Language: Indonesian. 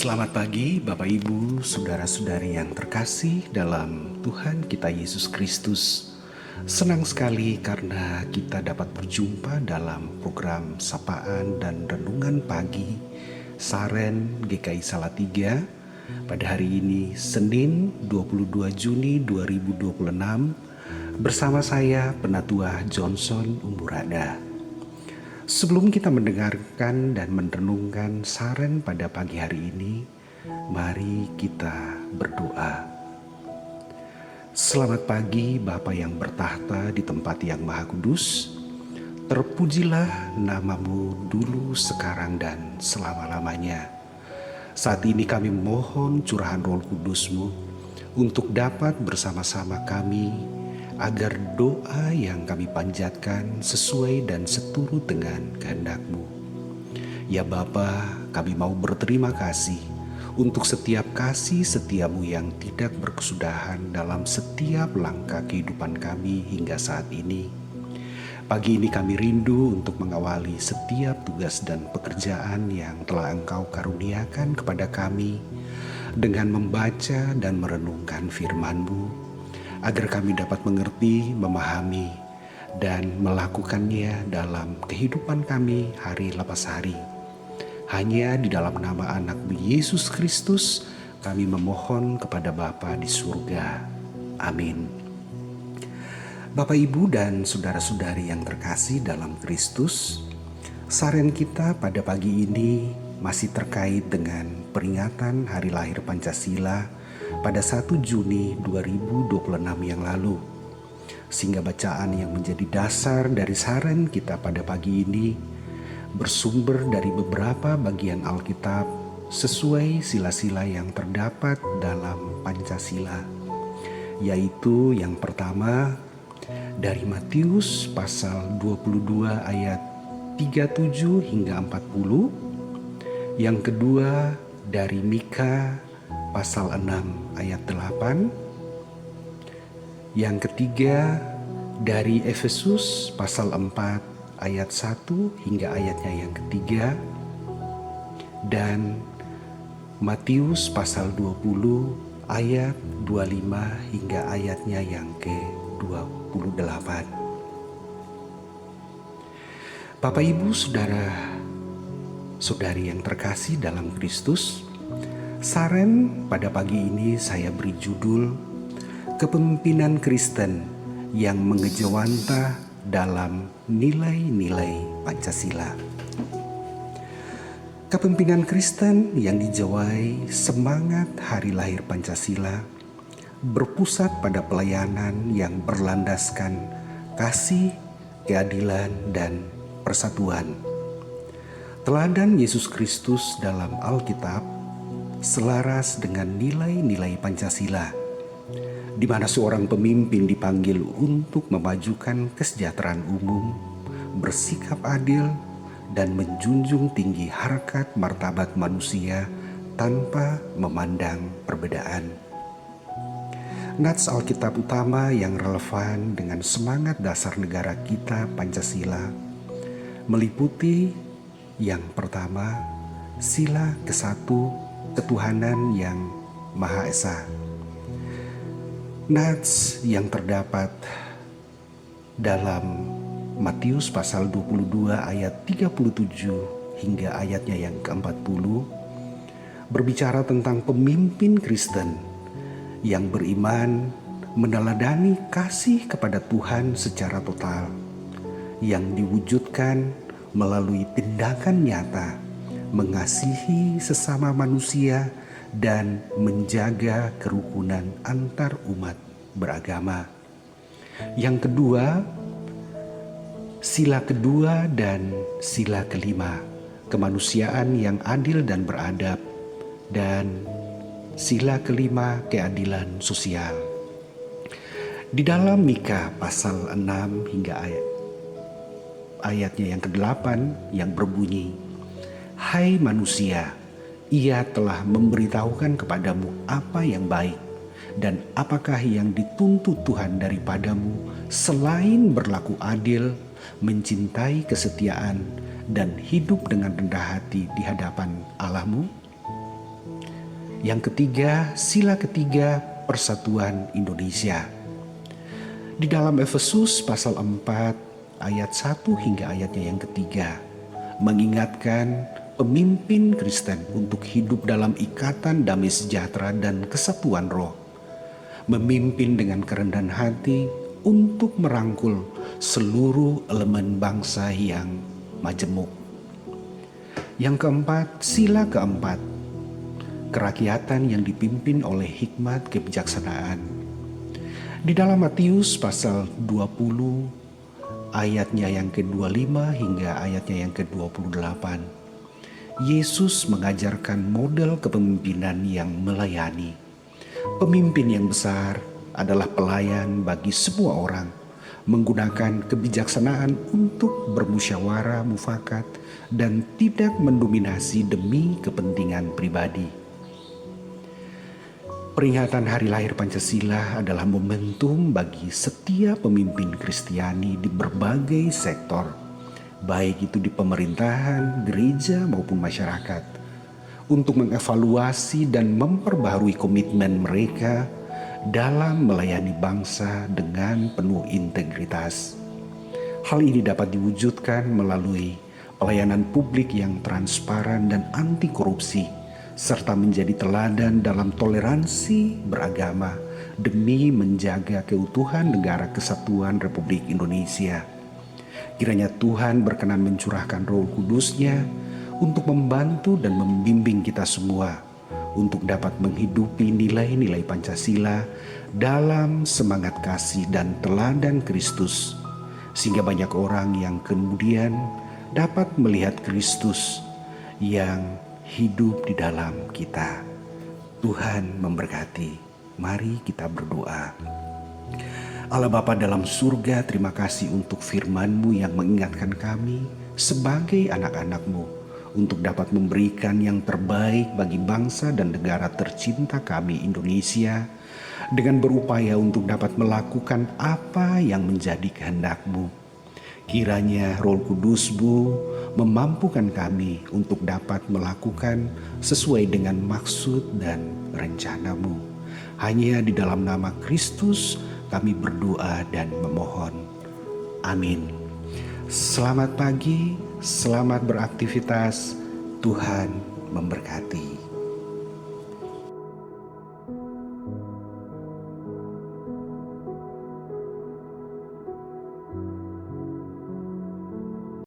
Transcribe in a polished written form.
Selamat pagi Bapak Ibu, Saudara-saudari yang terkasih dalam Tuhan kita Yesus Kristus. Senang sekali karena kita dapat berjumpa dalam program Sapaan dan Renungan Pagi Saren GKI Salatiga pada hari ini Senin 22 Juni 2026 bersama saya Penatua Johnson Umburada. Sebelum kita mendengarkan dan merenungkan Saren pada pagi hari ini, mari kita berdoa. Selamat pagi Bapa yang bertahta di tempat yang maha kudus. Terpujilah namamu dulu, sekarang, dan selama-lamanya. Saat ini kami mohon curahan Roh Kudus-Mu untuk dapat bersama-sama kami agar doa yang kami panjatkan sesuai dan seturut dengan kehendak-Mu. Ya Bapa, kami mau berterima kasih untuk setiap kasih setia-Mu yang tidak berkesudahan dalam setiap langkah kehidupan kami hingga saat ini. Pagi ini kami rindu untuk mengawali setiap tugas dan pekerjaan yang telah Engkau karuniakan kepada kami dengan membaca dan merenungkan firman-Mu, agar kami dapat mengerti, memahami, dan melakukannya dalam kehidupan kami hari lepas hari. Hanya di dalam nama anak-Mu Yesus Kristus kami memohon kepada Bapa di surga. Amin. Bapak, Ibu, dan saudara-saudari yang terkasih dalam Kristus, Saren kita pada pagi ini masih terkait dengan peringatan Hari Lahir Pancasila pada 1 Juni 2026 yang lalu. Sehingga bacaan yang menjadi dasar dari Saren kita pada pagi ini bersumber dari beberapa bagian Alkitab sesuai sila-sila yang terdapat dalam Pancasila, yaitu yang pertama dari Matius pasal 22 ayat 37 hingga 40, yang kedua dari Mika pasal 6 ayat 8, yang ketiga dari Efesus pasal 4 ayat 1 hingga ayatnya yang ketiga, dan Matius pasal 20 ayat 25 hingga ayatnya yang ke-28. Bapak, Ibu, saudara-saudari yang terkasih dalam Kristus, Saren pada pagi ini saya beri judul Kepemimpinan Kristen yang Mengejawantah dalam Nilai-nilai Pancasila. Kepemimpinan Kristen yang dijawai semangat Hari Lahir Pancasila berpusat pada pelayanan yang berlandaskan kasih, keadilan, dan persatuan. Teladan Yesus Kristus dalam Alkitab selaras dengan nilai-nilai Pancasila, di mana seorang pemimpin dipanggil untuk memajukan kesejahteraan umum, bersikap adil, dan menjunjung tinggi harkat martabat manusia tanpa memandang perbedaan. Nats Alkitab utama yang relevan dengan semangat dasar negara kita Pancasila meliputi yang pertama, sila ke-1, ketuhanan yang Maha Esa. Nats yang terdapat dalam Matius pasal 22 ayat 37 hingga ayatnya yang ke-40 berbicara tentang pemimpin Kristen yang beriman meneladani kasih kepada Tuhan secara total, yang diwujudkan melalui tindakan nyata mengasihi sesama manusia dan menjaga kerukunan antar umat beragama. Yang kedua, sila kedua dan sila kelima, kemanusiaan yang adil dan beradab, dan sila kelima, keadilan sosial. Di dalam Mika pasal 6 hingga ayatnya yang ke-8 yang berbunyi, "Hai manusia, Ia telah memberitahukan kepadamu apa yang baik, dan apakah yang dituntut Tuhan daripadamu selain berlaku adil, mencintai kesetiaan, dan hidup dengan rendah hati di hadapan Allahmu?" Yang ketiga, sila ketiga Persatuan Indonesia. Di dalam Efesus pasal 4 ayat 1 hingga ayatnya yang ketiga, mengingatkan pemimpin Kristen untuk hidup dalam ikatan damai sejahtera dan kesatuan roh. Memimpin dengan kerendahan hati untuk merangkul seluruh elemen bangsa yang majemuk. Yang keempat, sila keempat, kerakyatan yang dipimpin oleh hikmat kebijaksanaan. Di dalam Matius pasal 20 ayatnya yang ke-25 hingga ayatnya yang ke-28, Yesus mengajarkan model kepemimpinan yang melayani. Pemimpin yang besar adalah pelayan bagi semua orang, menggunakan kebijaksanaan untuk bermusyawarah mufakat dan tidak mendominasi demi kepentingan pribadi. Peringatan Hari Lahir Pancasila adalah momentum bagi setiap pemimpin Kristiani di berbagai sektor, baik itu di pemerintahan, gereja maupun masyarakat, untuk mengevaluasi dan memperbaharui komitmen mereka dalam melayani bangsa dengan penuh integritas. Hal ini dapat diwujudkan melalui pelayanan publik yang transparan dan anti korupsi, serta menjadi teladan dalam toleransi beragama demi menjaga keutuhan Negara Kesatuan Republik Indonesia. Kiranya Tuhan berkenan mencurahkan Roh Kudus-Nya untuk membantu dan membimbing kita semua untuk dapat menghidupi nilai-nilai Pancasila dalam semangat kasih dan teladan Kristus, sehingga banyak orang yang kemudian dapat melihat Kristus yang hidup di dalam kita. Tuhan memberkati. Mari kita berdoa. Allah Bapa dalam surga, terima kasih untuk firman-Mu yang mengingatkan kami sebagai anak-anak-Mu untuk dapat memberikan yang terbaik bagi bangsa dan negara tercinta kami Indonesia, dengan berupaya untuk dapat melakukan apa yang menjadi kehendak-Mu. Kiranya Roh Kudus-Mu memampukan kami untuk dapat melakukan sesuai dengan maksud dan rencana-Mu. Hanya di dalam nama Kristus kami berdoa dan memohon. Amin. Selamat pagi, selamat beraktivitas. Tuhan memberkati.